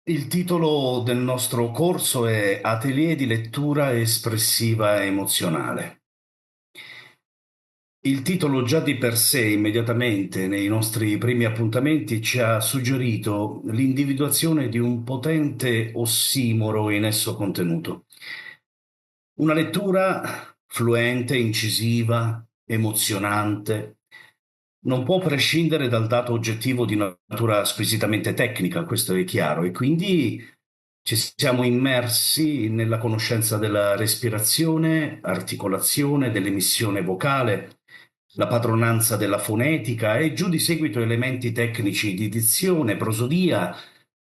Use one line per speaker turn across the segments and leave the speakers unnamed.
Il titolo del nostro corso è Atelier di lettura espressiva emozionale. Il titolo già di per sé, immediatamente nei nostri primi appuntamenti, ci ha suggerito l'individuazione di un potente ossimoro in esso contenuto. Una lettura fluente, incisiva, emozionante, non può prescindere dal dato oggettivo di natura squisitamente tecnica, questo è chiaro, e quindi ci siamo immersi nella conoscenza della respirazione, articolazione, dell'emissione vocale, la padronanza della fonetica e giù di seguito elementi tecnici di dizione, prosodia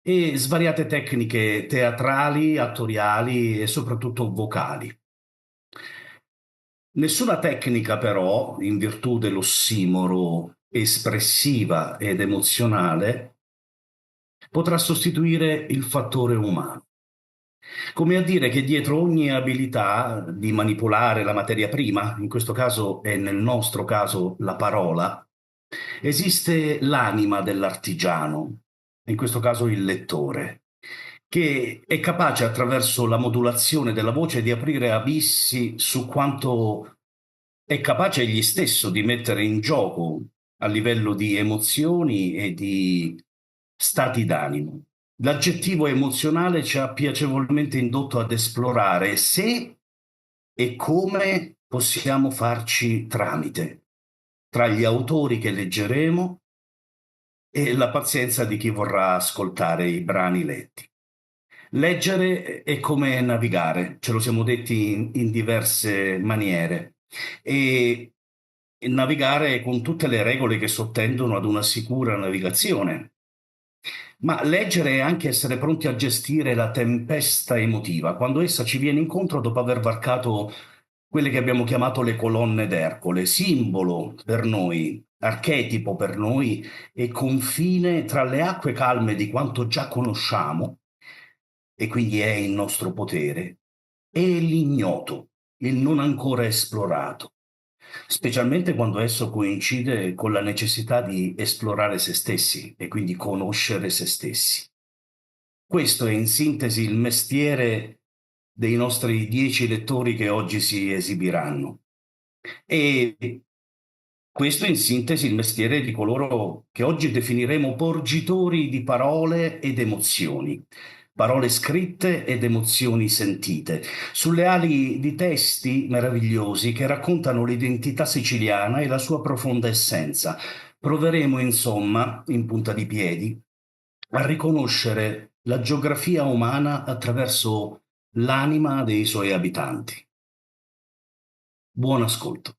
e svariate tecniche teatrali, attoriali e soprattutto vocali. Nessuna tecnica però, in virtù dell'ossimoro espressiva ed emozionale, potrà sostituire il fattore umano. Come a dire che dietro ogni abilità di manipolare la materia prima, in questo caso e nel nostro caso la parola, esiste l'anima dell'artigiano, in questo caso il lettore, che è capace attraverso la modulazione della voce di aprire abissi su quanto è capace egli stesso di mettere in gioco a livello di emozioni e di stati d'animo. L'aggettivo emozionale ci ha piacevolmente indotto ad esplorare se e come possiamo farci tramite tra gli autori che leggeremo e la pazienza di chi vorrà ascoltare i brani letti. Leggere è come navigare, ce lo siamo detti in diverse maniere, e navigare con tutte le regole che sottendono ad una sicura navigazione. Ma leggere è anche essere pronti a gestire la tempesta emotiva, quando essa ci viene incontro dopo aver varcato quelle che abbiamo chiamato le colonne d'Ercole, simbolo per noi, archetipo per noi e confine tra le acque calme di quanto già conosciamo, e quindi è in nostro potere, e l'ignoto, il non ancora esplorato, specialmente quando esso coincide con la necessità di esplorare se stessi e quindi conoscere se stessi. Questo è in sintesi il mestiere dei nostri 10 lettori che oggi si esibiranno. E questo è in sintesi il mestiere di coloro che oggi definiremo porgitori di parole ed emozioni, parole scritte ed emozioni sentite, sulle ali di testi meravigliosi che raccontano l'identità siciliana e la sua profonda essenza. Proveremo, insomma, in punta di piedi, a riconoscere la geografia umana attraverso l'anima dei suoi abitanti. Buon ascolto.